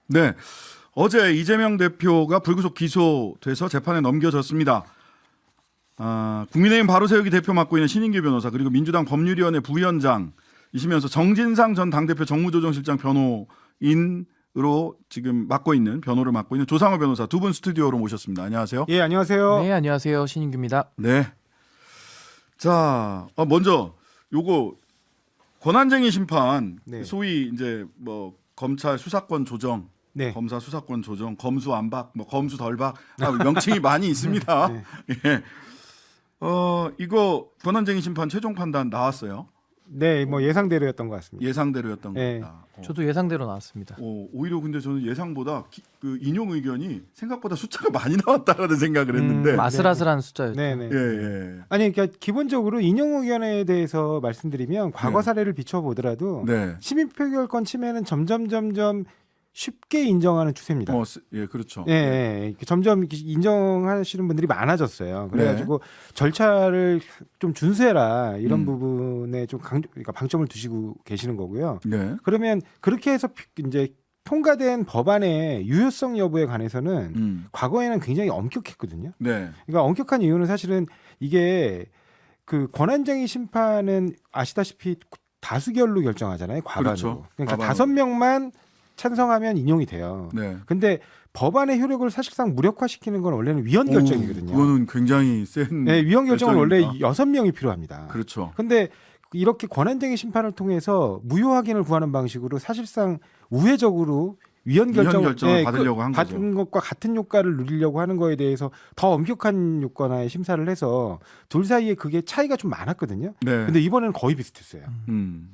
네, 어제 이재명 대표가 불구속 기소돼서 재판에 넘겨졌습니다. 국민의힘 바로세우기 대표 맡고 있는 신인규 변호사 그리고 민주당 법률위원회 부위원장이시면서 정진상 전 당대표 정무조정실장 변호인으로 지금 변호를 맡고 있는 조상호 변호사 두 분 스튜디오로 모셨습니다. 안녕하세요. 예, 안녕하세요. 네, 안녕하세요. 신인규입니다. 네. 자, 먼저 요거 권한쟁의 심판, 네. 소위 이제 뭐 검찰 수사권 조정, 네. 검사 수사권 조정, 검수 안박, 뭐 검수 덜박 명칭이 많이 있습니다. 네. 예. 이거 권한쟁의 심판 최종 판단 나왔어요. 네, 뭐 예상대로였던 것 같습니다. 예상대로였던 네. 겁니다. 저도 예상대로 나왔습니다. 오히려 근데 저는 예상보다 그 인용 의견이 생각보다 숫자가 많이 나왔다라는 생각을 했는데. 아슬아슬한 숫자였죠. 네, 네. 예, 예. 아니, 그러니까 기본적으로 인용 의견에 대해서 말씀드리면 과거 네. 사례를 비춰보더라도 네. 시민 표결권 침해는 점점 쉽게 인정하는 추세입니다. 예, 그렇죠. 예, 예. 점점 이렇게 인정하시는 분들이 많아졌어요. 그래가지고 네. 절차를 좀 준수해라 이런 음. 부분에 좀 그러니까 방점을 두시고 계시는 거고요. 네. 그러면 그렇게 해서 이제 통과된 법안의 유효성 여부에 관해서는 과거에는 굉장히 엄격했거든요. 네. 그러니까 엄격한 이유는 사실은 이게 그 권한쟁의 심판은 아시다시피 다수결로 결정하잖아요. 과반으로. 그렇죠. 그러니까 과반으로. 5명만 찬성하면 인용이 돼요. 네. 근데 법안의 효력을 사실상 무력화시키는 건 원래는 위헌 결정이거든요. 그거는 굉장히 센. 네, 위헌 결정은 원래 결정입니다. 6명이 필요합니다. 그렇죠. 근데 이렇게 권한쟁의 심판을 통해서 무효 확인을 구하는 방식으로 사실상 우회적으로 위헌 결정을 받으려고 한 거죠. 받은 것과 같은 효과를 누리려고 하는 거에 대해서 더 엄격한 요건하에 심사를 해서 둘 사이에 그게 차이가 좀 많았거든요. 네. 근데 이번에는 거의 비슷했어요.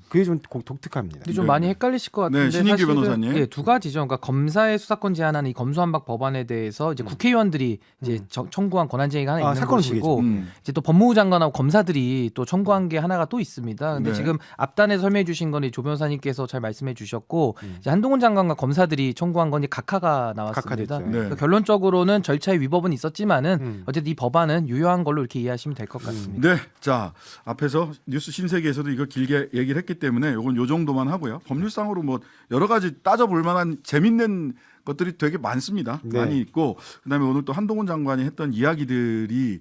그게 좀 독특합니다. 근데 좀 네. 많이 헷갈리실 것 같은데 네, 신인규 사실은 변호사님. 예, 두 가지죠. 그러니까 검사의 수사권 제한하는 이 검수완박 법안에 대해서 이제 국회의원들이 이제 청구한 권한쟁의가 하나 있는 사건은 것이고 두 이제 또 법무부 장관하고 검사들이 또 청구한 게 하나가 또 있습니다. 근데 네. 지금 앞단에 설명해 주신 건 조 변호사님께서 잘 말씀해 주셨고 이제 한동훈 장관과 검사들이 청구한 건 이제 각하가 나왔습니다. 각하됐죠. 네. 그러니까 결론적으로는 절차의 위법은 있었지만은 어쨌든 이 법안은 유효한 걸로 이렇게 이해하시면 될 것 같습니다. 네. 자, 앞에서 뉴스 신세계에서도 이거 길게 얘기를 했기 때문에 요건 요 정도만 하고요. 법률상으로 뭐 여러 가지 따져볼 만한 재밌는 것들이 되게 많습니다. 네. 많이 있고 그다음에 오늘 또 한동훈 장관이 했던 이야기들이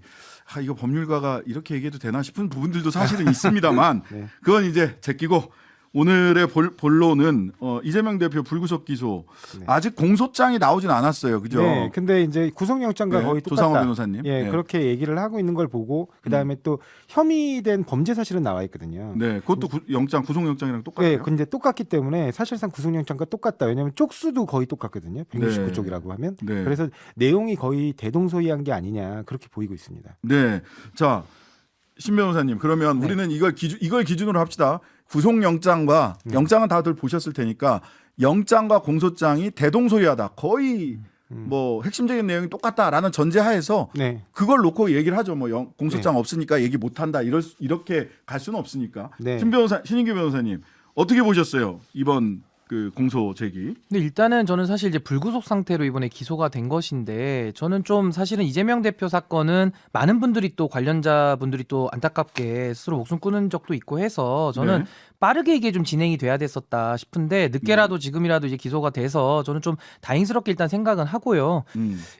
이거 법률가가 이렇게 얘기해도 되나 싶은 부분들도 사실은 있습니다만 네. 그건 이제 제끼고 오늘의 본론은 이재명 대표 불구속 기소 네. 아직 공소장이 나오진 않았어요. 그죠? 네, 근데 이제 구속영장과 네, 거의 조상호 똑같다. 변호사님. 예, 네. 그렇게 얘기를 하고 있는 걸 보고 그다음에 또 혐의된 범죄 사실은 나와 있거든요. 네, 그것도 구속영장이랑 똑같아요. 네, 근데 똑같기 때문에 사실상 구속영장과 똑같다. 왜냐하면 쪽수도 거의 똑같거든요. 169쪽이라고 하면. 네. 그래서 내용이 거의 대동소이한 게 아니냐 그렇게 보이고 있습니다. 네, 자, 신 변호사님 그러면 네. 우리는 이걸 기준으로 합시다. 구속영장과 영장은 다들 보셨을 테니까 영장과 공소장이 대동소이하다. 거의 뭐 핵심적인 내용이 똑같다라는 전제하에서 네, 그걸 놓고 얘기를 하죠. 뭐 공소장 없으니까 얘기 못한다. 이렇게 갈 수는 없으니까. 네. 신인규 변호사님 어떻게 보셨어요? 이번 그 공소 제기. 근데 일단은 저는 사실 이제 불구속 상태로 이번에 기소가 된 것인데 저는 좀 사실은 이재명 대표 사건은 많은 분들이 또 관련자분들이 또 안타깝게 스스로 목숨 끊은 적도 있고 해서 저는 네. 빠르게 이게 좀 진행이 돼야 됐었다 싶은데 늦게라도 지금이라도 이제 기소가 돼서 저는 좀 다행스럽게 일단 생각은 하고요.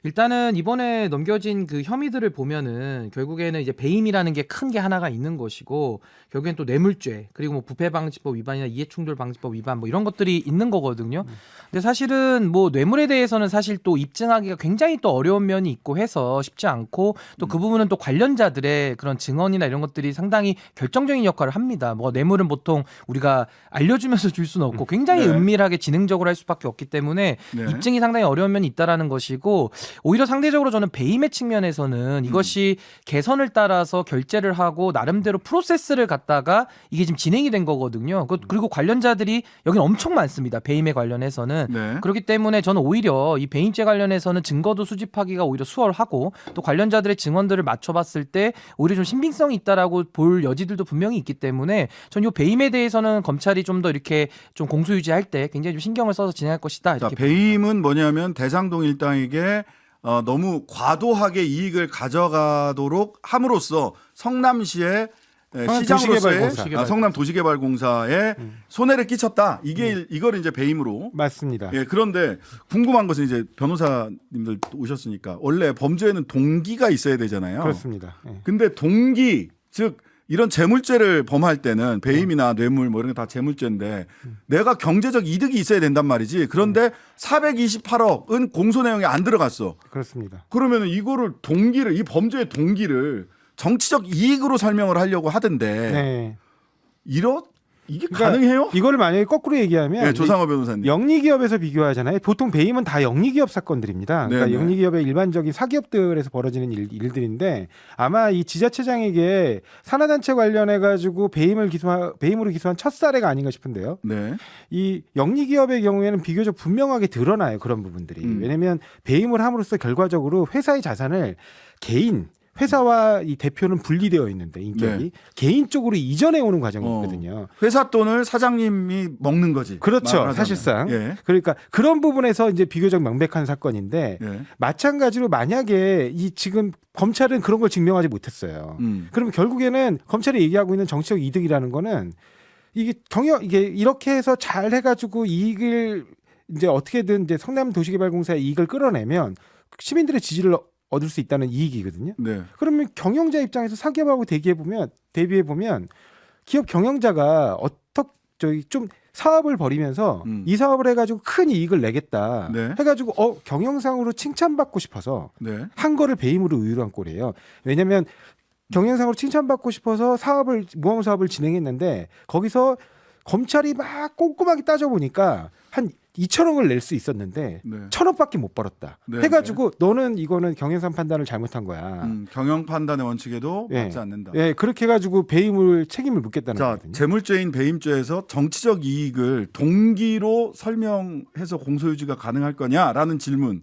일단은 이번에 넘겨진 그 혐의들을 보면은 결국에는 이제 배임이라는 게 큰 게 하나가 있는 것이고 결국엔 또 뇌물죄 그리고 뭐 부패방지법 위반이나 이해충돌방지법 위반 뭐 이런 것들이 있는 거거든요. 근데 사실은 뭐 뇌물에 대해서는 사실 또 입증하기가 굉장히 또 어려운 면이 있고 해서 쉽지 않고 또 그 부분은 또 관련자들의 그런 증언이나 이런 것들이 상당히 결정적인 역할을 합니다. 뭐 뇌물은 보통 우리가 알려주면서 줄 수는 없고 굉장히 네. 은밀하게 지능적으로 할 수밖에 없기 때문에 네. 입증이 상당히 어려운 면이 있다라는 것이고 오히려 상대적으로 저는 배임의 측면에서는 이것이 개선을 따라서 결재를 하고 나름대로 프로세스를 갖다가 이게 지금 진행이 된 거거든요. 그리고 관련자들이 여기는 엄청 많습니다. 배임에 관련해서는. 네. 그렇기 때문에 저는 오히려 이 배임죄 관련해서는 증거도 수집하기가 오히려 수월하고 또 관련자들의 증언들을 맞춰봤을 때 오히려 좀 신빙성이 있다라고 볼 여지들도 분명히 있기 때문에 전 이 배임에 대해서는 검찰이 좀 더 이렇게 좀 공소유지할 때 굉장히 좀 신경을 써서 진행할 것이다. 자, 이렇게 배임은 뭐냐면 대장동 일당에게 너무 과도하게 이익을 가져가도록 함으로써 성남시에 시장으로서의 도시개발공사. 성남 도시개발공사에 손해를 끼쳤다. 이걸 이제 배임으로. 맞습니다. 예, 그런데 궁금한 것은 이제 변호사님들 오셨으니까 원래 범죄에는 동기가 있어야 되잖아요. 그렇습니다. 예. 근데 동기 즉 이런 재물죄를 범할 때는 배임이나 뇌물 뭐 이런 게 다 재물죄인데 내가 경제적 이득이 있어야 된단 말이지. 그런데 428억은 공소 내용에 안 들어갔어. 그렇습니다. 그러면은 이거를 동기를 이 범죄의 동기를 정치적 이익으로 설명을 하려고 하던데 네. 이게 그러니까 가능해요? 이거를 만약에 거꾸로 얘기하면 네, 조상호 변호사님. 영리기업에서 비교하잖아요. 보통 배임은 다 영리기업 사건들입니다. 그러니까 네네. 영리기업의 일반적인 사기업들에서 벌어지는 일들인데 아마 이 지자체장에게 산하단체 관련해 가지고 배임으로 기소한 첫 사례가 아닌가 싶은데요. 네. 이 영리기업의 경우에는 비교적 분명하게 드러나요. 그런 부분들이. 왜냐하면 배임을 함으로써 결과적으로 회사의 자산을 회사와 이 대표는 분리되어 있는데 인격이 네. 개인 쪽으로 이전해 오는 과정이 있거든요. 회사 돈을 사장님이 먹는 거지. 그렇죠. 말하자면. 사실상. 예. 그러니까 그런 부분에서 이제 비교적 명백한 사건인데 예. 마찬가지로 만약에 이 지금 검찰은 그런 걸 증명하지 못했어요. 그러면 결국에는 검찰이 얘기하고 있는 정치적 이득이라는 거는 이게 이렇게 해서 잘 해가지고 이익을 이제 어떻게든 이제 성남도시개발공사의 이익을 끌어내면 시민들의 지지를 얻을 수 있다는 이익이거든요. 네. 그러면 경영자 입장에서 사기업하고 대비해 보면 기업 경영자가 좀 사업을 벌이면서 이 사업을 해가지고 큰 이익을 내겠다 네. 해가지고 경영상으로 칭찬받고 싶어서 네. 한 거를 배임으로 의유한 꼴이에요. 왜냐하면 경영상으로 칭찬받고 싶어서 모험 사업을 진행했는데 거기서 검찰이 막 꼼꼼하게 따져보니까 한 2천억을 낼 수 있었는데 네. 1,000억밖에 못 벌었다. 네, 해가지고 너는 이거는 경영상 판단을 잘못한 거야. 경영 판단의 원칙에도 예. 맞지 않는다. 예, 그렇게 해가지고 책임을 묻겠다는 자, 거거든요. 재물죄인 배임죄에서 정치적 이익을 동기로 설명해서 공소유지가 가능할 거냐라는 질문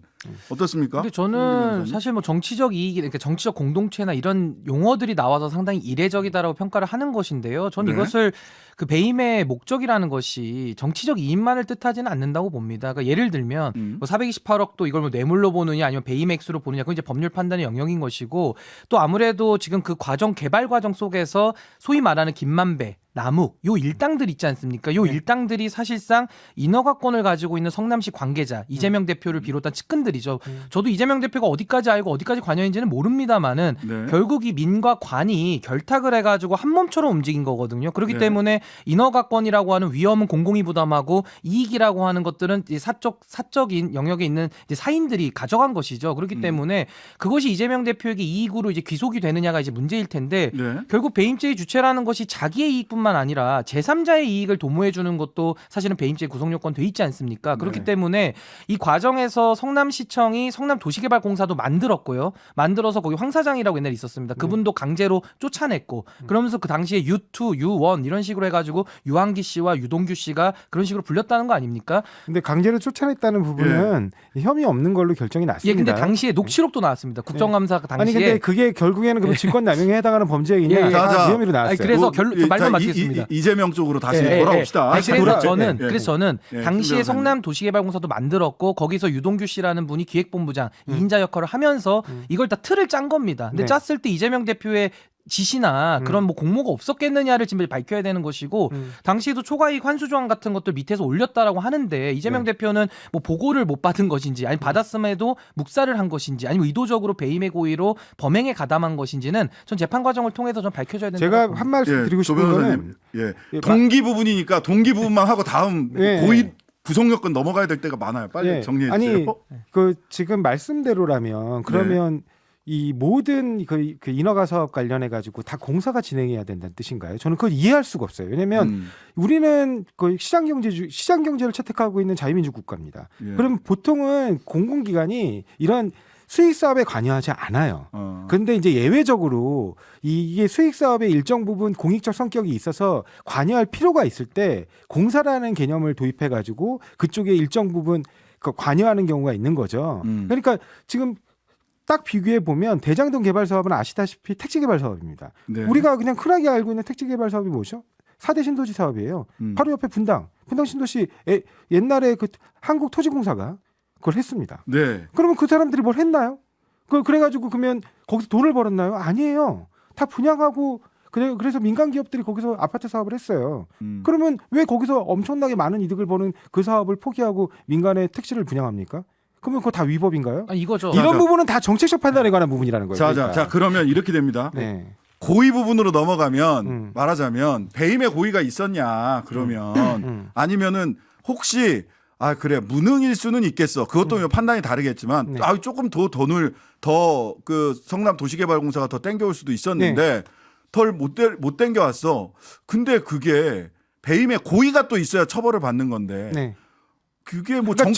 어떻습니까? 근데 저는 사실 뭐 정치적 이익, 그러니까 정치적 공동체나 이런 용어들이 나와서 상당히 이례적이다라고 평가를 하는 것인데요. 저는 네. 이것을 그 배임의 목적이라는 것이 정치적 이익만을 뜻하지는 않는다고 봅니다. 그러니까 예를 들면 뭐 428억도 이걸 뭐 뇌물로 보느냐 아니면 배임 액수로 보느냐 그건 이제 법률 판단의 영역인 것이고 또 아무래도 지금 그 개발 과정 속에서 소위 말하는 김만배 남욱 요 일당들 있지 않습니까? 요 일당들이 사실상 인허가권을 가지고 있는 성남시 관계자 이재명 대표를 비롯한 측근들이죠. 저도 이재명 대표가 어디까지 알고 어디까지 관여인지는 모릅니다만은 네. 결국 이 민과 관이 결탁을 해가지고 한 몸처럼 움직인 거거든요. 그렇기 네. 때문에 인허가권이라고 하는 위험은 공공이 부담하고 이익이라고 하는 것들은 이제 사적인 영역에 있는 이제 사인들이 가져간 것이죠. 그렇기 때문에 그것이 이재명 대표에게 이익으로 이제 귀속이 되느냐가 이제 문제일 텐데 네. 결국 배임죄의 주체라는 것이 자기의 이익뿐만 아니라 제3자의 이익을 도모해 주는 것도 사실은 배임죄 구성 요건 돼 있지 않습니까? 그렇기 네. 때문에 이 과정에서 성남시청이 성남도시개발공사도 만들었고요. 만들어서 거기 황 사장이라고 옛날에 있었습니다. 그분도 강제로 쫓아냈고 그러면서 그 당시에 U2, U1 이런 식으로 해가지고 유한기 씨와 유동규 씨가 그런 식으로 불렸다는 거 아닙니까? 근데 강제로 쫓아냈다는 부분은 혐의 없는 걸로 결정이 예, 났습니다. 근데 당시에 녹취록도 나왔습니다. 국정감사 그 당시에. 아니 근데 그게 결국에는 그럼 직권남용에 해당하는 범죄이냐 예, 자, 혐의로 나왔어요. 아니, 그래서 말만 마치겠습니다. 이재명 쪽으로 다시 예, 돌아옵시다. 아니, 그래서 저는 예, 당시에 김 변호사님. 성남도시개발공사도 만들었고 거기서 유동규 씨라는 분이 기획본부장 2인자 역할을 하면서 이걸 다 틀을 짠 겁니다. 근데 네. 짰을 때 이재명 대표의 지시나 그런 뭐 공모가 없었겠느냐를 지금 밝혀야 되는 것이고 당시에도 초과이익 환수 조항 같은 것들 밑에서 올렸다라고 하는데 이재명 대표는 뭐 보고를 못 받은 것인지 아니 받았음에도 묵살을 한 것인지 아니면 의도적으로 배임의 고의로 범행에 가담한 것인지는 전 재판 과정을 통해서 좀 밝혀져야 된다고 제가 봅니다. 한 말씀 드리고 조 싶은 변호사님. 거는 예. 동기 부분이니까 동기 부분만 하고 다음 예. 고의 구성 요건 넘어가야 될 때가 많아요. 빨리 예. 정리해 아니 주세요. 그 지금 말씀대로라면 그러면 이 모든 그 인허가 사업 관련해 가지고 다 공사가 진행해야 된다는 뜻인가요? 저는 그걸 이해할 수가 없어요. 왜냐하면 우리는 거의 시장 경제를 채택하고 있는 자유민주 국가입니다. 예. 그럼 보통은 공공기관이 이런 수익 사업에 관여하지 않아요. 그런데 이제 예외적으로 이게 수익 사업의 일정 부분 공익적 성격이 있어서 관여할 필요가 있을 때 공사라는 개념을 도입해 가지고 그쪽에 일정 부분 관여하는 경우가 있는 거죠. 그러니까 지금 딱 비교해 보면 대장동 개발 사업은 아시다시피 택지 개발 사업입니다. 네. 우리가 그냥 흔하게 알고 있는 택지 개발 사업이 뭐죠? 4대 신도시 사업이에요. 바로 옆에 분당 신도시 옛날에 그 한국토지공사가 그걸 했습니다. 네. 그러면 그 사람들이 뭘 했나요? 그래가지고 그러면 거기서 돈을 벌었나요? 아니에요. 다 분양하고 그래서 민간 기업들이 거기서 아파트 사업을 했어요. 그러면 왜 거기서 엄청나게 많은 이득을 버는 그 사업을 포기하고 민간의 택시를 분양합니까? 그러면 그거 다 위법인가요? 아, 이거죠. 이런 부분은 다 정책적 판단에 관한 부분이라는 거예요. 자, 그러면 이렇게 됩니다. 네. 고의 부분으로 넘어가면 말하자면 배임의 고의가 있었냐 그러면 아니면은 혹시 그래 무능일 수는 있겠어. 그것도 판단이 다르겠지만 네. 조금 더 돈을 더 그 성남 도시개발공사가 더 땡겨올 수도 있었는데 덜 못 땡겨왔어. 근데 그게 배임의 고의가 또 있어야 처벌을 받는 건데 네. 그게 뭐 그러니까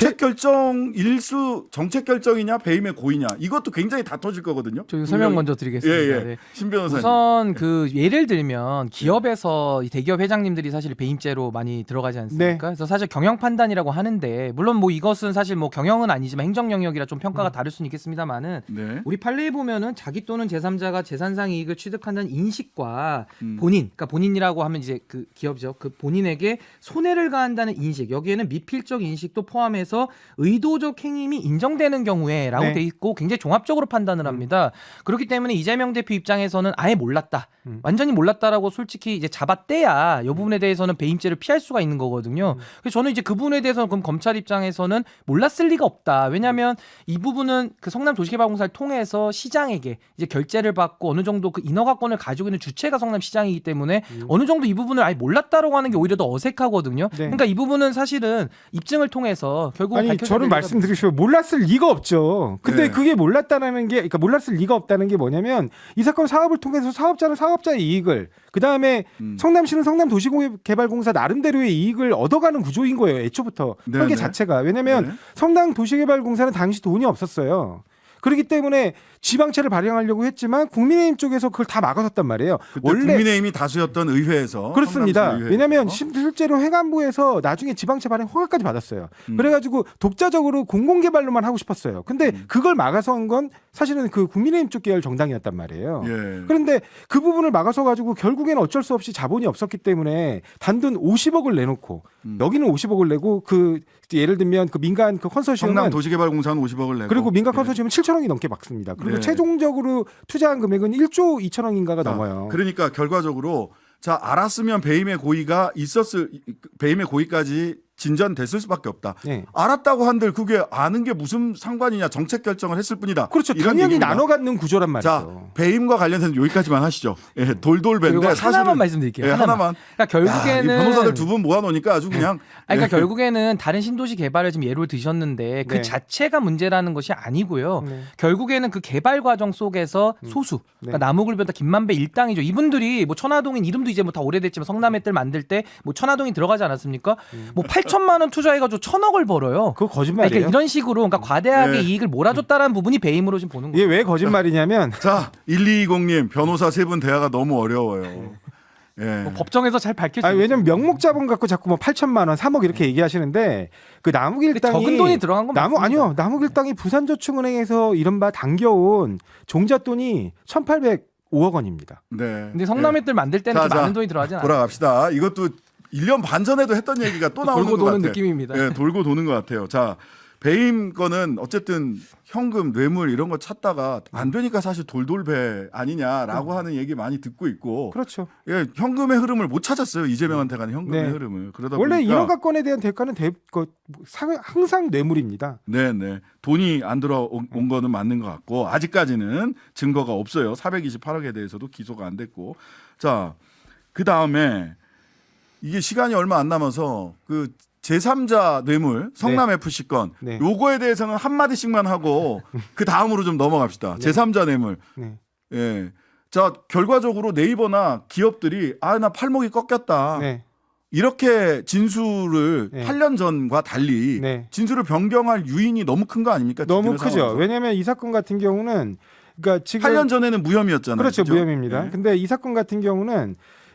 정책 결정이냐 배임의 고의냐 이것도 굉장히 다퉈질 거거든요. 저 설명 먼저 드리겠습니다. 예. 네. 신 변호사님. 우선 그 예를 들면 기업에서 이 대기업 회장님들이 사실 배임죄로 많이 들어가지 않습니까? 네. 그래서 사실 경영 판단이라고 하는데 물론 뭐 이것은 사실 뭐 경영은 아니지만 행정 영역이라 좀 평가가 다를 수는 있겠습니다만은 네. 우리 판례에 보면은 자기 또는 제3자가 재산상 이익을 취득한다는 인식과 본인, 그러니까 본인이라고 하면 이제 그 기업이죠. 그 본인에게 손해를 가한다는 인식, 여기에는 미필적 인식도 포함해서 의도적 행위이 인정되는 경우에라고 네. 돼 있고 굉장히 종합적으로 판단을 합니다. 그렇기 때문에 이재명 대표 입장에서는 아예 몰랐다, 완전히 몰랐다라고 솔직히 이제 잡아떼야 이 부분에 대해서는 배임죄를 피할 수가 있는 거거든요. 그래서 저는 이제 그 부분에 대해서는 그럼 검찰 입장에서는 몰랐을 리가 없다. 왜냐하면 이 부분은 그 성남 도시개발공사를 통해서 시장에게 이제 결제를 받고 어느 정도 그 인허가권을 가지고 있는 주체가 성남시장이기 때문에 어느 정도 이 부분을 아예 몰랐다라고 하는 게 오히려 더 어색하거든요. 네. 그러니까 이 부분은 사실은 입증을 통해서 결국 아니 저는 말씀드리시면 몰랐을 리가 없죠. 근데 네. 그게 몰랐다는 게 그러니까 몰랐을 리가 없다는 게 뭐냐면 이 사건 사업을 통해서 사업자는 사업자의 이익을 그다음에 성남시는 성남도시개발공사 나름대로의 이익을 얻어가는 구조인 거예요. 애초부터 네, 설계 네. 자체가. 왜냐하면 네. 성남도시개발공사는 당시 돈이 없었어요. 그렇기 때문에 지방채를 발행하려고 했지만 국민의힘 쪽에서 그걸 다 막아섰단 말이에요. 그때 국민의힘이 다수였던 의회에서 그렇습니다. 성남시 의회에서. 왜냐하면 실제로 행안부에서 나중에 지방채 발행 허가까지 받았어요. 그래가지고 독자적으로 공공개발로만 하고 싶었어요. 근데 그걸 막아선 건 사실은 그 국민의힘 쪽 계열 정당이었단 말이에요. 예. 그런데 그 부분을 막아서 가지고 결국에는 어쩔 수 없이 자본이 없었기 때문에 단돈 50억을 내놓고 여기는 50억을 내고 그 예를 들면 그 민간 그 컨소시엄은 성남도시개발공사는 50억을 내고 그리고 민간 예. 컨소시엄은 7천억이 넘게 받습니다. 그리고 네. 최종적으로 투자한 금액은 1조 2천억인가가 넘어요. 그러니까 결과적으로 자 알았으면 배임의 고의까지 진전됐을 수밖에 없다. 네. 알았다고 한들 그게 아는 게 무슨 상관이냐 정책 결정을 했을 뿐이다. 그렇죠. 이런 당연히 얘기입니다. 나눠 갖는 구조란 말이죠. 자 배임과 관련해서 여기까지만 하시죠. 예, 돌돌배인데 그리고 사실은 하나만 말씀드릴게요. 예, 하나만. 그러니까 결국에는 이 변호사들 두 분 모아놓으니까 아주 그냥. 그러니까 결국에는 다른 신도시 개발을 지금 예로 드셨는데 그 네. 자체가 문제라는 것이 아니고요. 네. 결국에는 그 개발 과정 속에서 소수, 그러니까 나무글보다 김만배 일당이죠. 이분들이 뭐 천화동인 이름도 이제 뭐 다 오래됐지만 성남의 뜰 만들 때 뭐 천화동이 들어가지 않았습니까? 뭐 8천만 원 투자해가지고 1,000억을 벌어요. 그거 거짓말이에요. 그러니까 이런 식으로 그러니까 과대하게 네. 이익을 몰아줬다라는 부분이 배임으로 지금 보는 이게 거예요. 왜 거짓말이냐면 자 1220님 변호사 세 분 대화가 너무 어려워요. 예. 뭐 법정에서 잘 밝힐 수 아니, 있어요. 왜냐면 명목 자본 갖고 자꾸 뭐 8천만 원, 3억 이렇게 얘기하시는데 그 남욱일당이 적은 돈이 들어간 건 맞습니다. 아니요. 남욱일당이 부산저축은행에서 이른바 당겨온 종잣돈이 1,805억 원입니다. 네. 근데 성남의 뜰 만들 때는 자, 좀 많은 자, 돈이 들어가지 않아요. 돌아갑시다. 이것도 1년 반 전에도 했던 얘기가 또 나오는 돌고 것 도는 같아요. 느낌입니다. 예, 돌고 도는 것 같아요. 자, 배임 거는 어쨌든 현금, 뇌물 이런 거 찾다가 안 되니까 사실 돌돌배 아니냐라고 하는 얘기 많이 듣고 있고. 그렇죠. 예, 현금의 흐름을 못 찾았어요. 이재명한테 가는 현금의 네. 흐름을. 그러다 원래 보니까 인허가권에 대한 대가는 항상 뇌물입니다. 네, 네. 돈이 안 들어온 거는 맞는 것 같고 아직까지는 증거가 없어요. 428억에 대해서도 기소가 안 됐고. 자, 그다음에 이게 시간이 얼마 안 남아서 그 제3자 뇌물 성남 FC 건 네. 요거에 대해서는 한 마디씩만 하고 그 다음으로 좀 넘어갑시다. 제3자 뇌물. 네. 예. 자, 결과적으로 네이버나 기업들이 나 팔목이 꺾였다. 네. 이렇게 진술을 네. 8년 전과 달리 네. 진술을 변경할 유인이 너무 큰 거 아닙니까? 너무 지금의 크죠. 상황에서. 왜냐하면 이 사건 같은 경우는 그러니까 지금 8년 전에는 무혐의였잖아요. 그렇죠. 그죠? 무혐의입니다. 예. 근데 이 사건 같은 경우는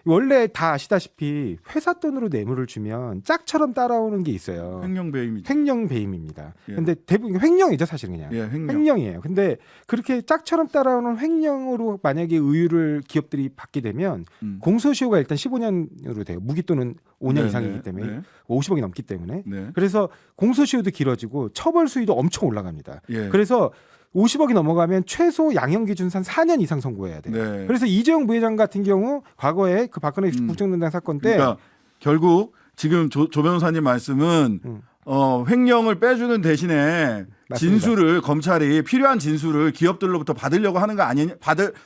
원래 다 아시다시피 회사 돈으로 뇌물을 주면 짝처럼 따라오는 게 있어요. 횡령 배임이죠. 횡령 배임입니다. 예. 근데 대부분 횡령이죠, 사실 그냥. 예, 횡령. 횡령이에요. 근데 그렇게 짝처럼 따라오는 횡령으로 만약에 의유를 기업들이 받게 되면 공소시효가 일단 15년으로 돼요. 무기 또는 5년 네, 이상이기 네, 때문에 네. 50억이 넘기 때문에. 네. 그래서 공소시효도 길어지고 처벌 수위도 엄청 올라갑니다. 예. 그래서 50억이 넘어가면 최소 양형 기준상 4년 이상 선고해야 돼요. 네. 그래서 이재용 부회장 같은 경우 과거에 그 박근혜 국정농단 사건 때 그러니까 결국 지금 조 변호사님 말씀은 횡령을 빼주는 대신에 맞습니다. 진술을 검찰이 필요한 진술을 기업들로부터 받으려고 하는 거 아니냐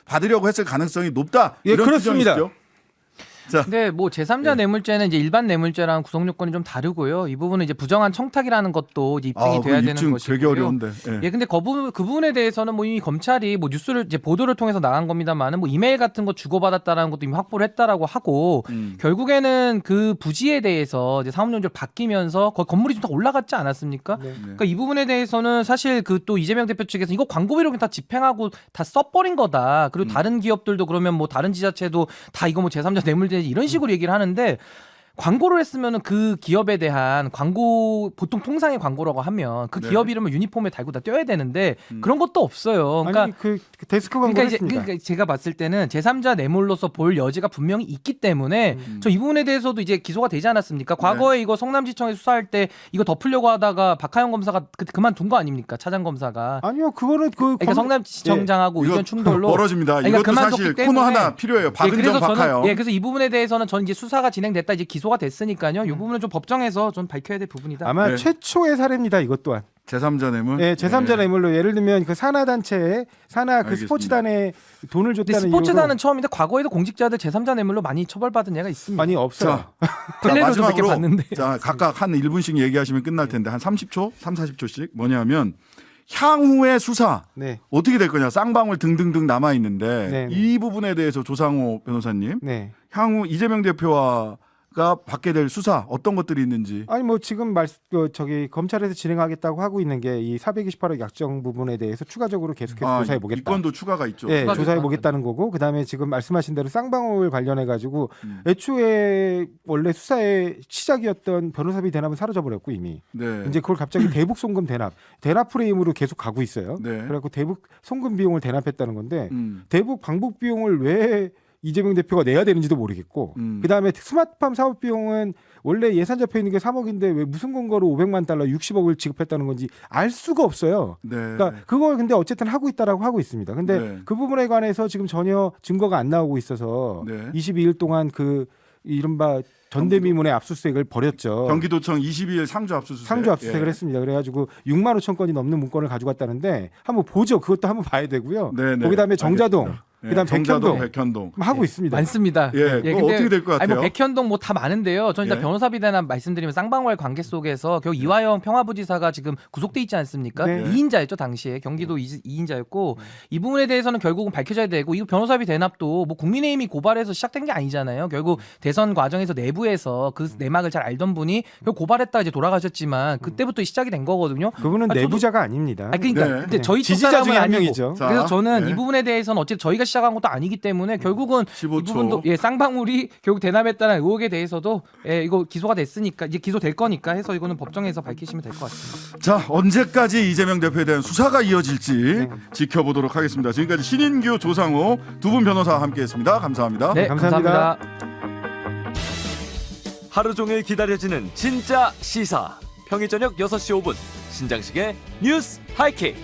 받으려고 했을 가능성이 높다. 예, 이런 그렇습니다. 추정이시죠? 자, 근데 뭐 제3자 뇌물죄는 이제 일반 뇌물죄랑 구성 요건이 좀 다르고요. 이 부분은 이제 부정한 청탁이라는 것도 이제 입증이 돼야 되는 입증 것이고요. 되게 어려운데. 예. 예, 근데 그 부분에 대해서는 뭐 이미 검찰이 뭐 뉴스를 이제 보도를 통해서 나간 겁니다만은 뭐 이메일 같은 거 주고받았다라는 것도 이미 확보를 했다라고 하고 결국에는 그 부지에 대해서 이제 사업용지를 바뀌면서 거의 건물이 좀 더 올라갔지 않았습니까? 네. 그러니까 이 부분에 대해서는 사실 그 또 이재명 대표 측에서 이거 광고비로 그냥 다 집행하고 다 써버린 거다. 그리고 다른 기업들도 그러면 뭐 다른 지자체도 다 이거 뭐 제3자 뇌물죄 이런 식으로 얘기를 하는데 광고를 했으면은 그 기업에 대한 광고 보통 통상의 광고라고 하면 그 네. 기업 이름을 유니폼에 달고 다 떼어야 되는데 그런 것도 없어요. 그러니까 아니 그 데스크 광고를 그러니까 이제 했습니다. 그러니까 제가 봤을 때는 제3자 뇌물로서 볼 여지가 분명히 있기 때문에 저 이 부분에 대해서도 이제 기소가 되지 않았습니까? 과거에 이거 성남지청에 수사할 때 이거 덮으려고 하다가 박하영 검사가 그만둔 거 아닙니까? 차장 검사가. 아니요, 그거는 그러니까 성남지청장하고 의견 충돌로 멀어졌습니다. 그러니까 이것도 사실 그만뒀기 코너 때문에 하나 필요해요. 박은정, 박하영. 그래서 이 부분에 대해서는 전 이제 수사가 진행됐다 이제 기소가 됐으니까요. 이 부분은 좀 법정에서 좀 밝혀야 될 부분이다. 아마 네. 최초의 사례입니다. 이것 또한. 제3자 뇌물. 네, 제3자 뇌물로 예를 들면 그 산하 단체에 산하 그 알겠습니다. 스포츠단에 돈을 근데 줬다는 스포츠단은 처음인데 과거에도 공직자들 제3자 뇌물로 많이 처벌받은 예가 있습니다. 아니 없어요. 자, 텔레로도 몇개 마지막으로 봤는데. 자, 각각 한 1분씩 얘기하시면 끝날 텐데 한 30초, 40초씩 뭐냐면 향후의 수사 네. 어떻게 될 거냐. 쌍방울 등등등 남아 있는데 네, 네. 이 부분에 대해서 조상호 변호사님 네. 향후 이재명 대표가 받게 될 수사 어떤 것들이 있는지. 아니 뭐 지금 저기 검찰에서 진행하겠다고 하고 있는 게 이 428억 약정 부분에 대해서 추가적으로 계속해서 조사해 보겠다. 이 건도 추가가 있죠. 네, 추가 조사해 조사. 보겠다는 거고 그다음에 지금 말씀하신 대로 쌍방울 관련해 가지고 애초에 원래 수사의 시작이었던 변호사비 대납은 사라져 버렸고 이미 네. 이제 그걸 갑자기 대북 송금 대납 프레임으로 계속 가고 있어요. 네. 그래갖고 대북 송금 비용을 대납했다는 건데 음. 대북 방북 비용을 왜 이재명 대표가 내야 되는지도 모르겠고 그다음에 스마트팜 사업 비용은 원래 예산 잡혀 있는 게 3억인데 왜 무슨 근거로 500만 달러 60억을 지급했다는 건지 알 수가 없어요. 네. 그러니까 그걸 근데 어쨌든 하고 있다라고 하고 있습니다. 근데 네. 그 부분에 관해서 지금 전혀 증거가 안 나오고 있어서 네. 22일 동안 그 이른바 전대미문의 압수수색을 벌였죠. 경기도청 22일 상주 압수수색. 상주 압수수색을 예. 했습니다. 그래가지고 6만 5천 건이 넘는 문건을 가져갔다는데 한번 보죠. 그것도 한번 봐야 되고요. 네, 네. 거기다음에 정자동, 알겠습니다. 예, 그다음 정자동, 백현동 백현동. 하고 있습니다. 많습니다. 예, 그거 어떻게 될것 아니 뭐 같아요? 백현동 뭐 다 많은데요. 저는 일단 예. 변호사비 대납 말씀드리면 쌍방울 관계 속에서 결국 이화영 평화부지사가 지금 구속돼 있지 않습니까? 네. 2인자였죠 당시에 경기도 2인자였고 이 부분에 대해서는 결국은 밝혀져야 되고 이 변호사비 대납도 뭐 국민의힘이 고발해서 시작된 게 아니잖아요. 결국 대선 과정에서 내부에서 그 내막을 잘 알던 분이 결국 고발했다가 이제 돌아가셨지만 그때부터 시작이 된 거거든요. 그분은 아, 저도- 내부자가 아닙니다. 아 그러니까 네. 근데 저희 쪽 지지자 사람은 중에 한 아니고. 명이죠. 자, 그래서 저는 네. 이 부분에 대해서는 어쨌든 저희가 시작한 것도 아니기 때문에 결국은 15초. 이 부분도 쌍방울이 결국 대납했다는 의혹에 대해서도 이거 기소가 됐으니까 이제 기소될 거니까 해서 이거는 법정에서 밝히시면 될 것 같습니다. 자, 언제까지 이재명 대표에 대한 수사가 이어질지 지켜보도록 하겠습니다. 지금까지 신인규, 조상호 두 분 변호사와 함께했습니다. 감사합니다. 네, 감사합니다. 감사합니다. 하루 종일 기다려지는 진짜 시사. 평일 저녁 6시 5분 신장식의 뉴스 하이킥.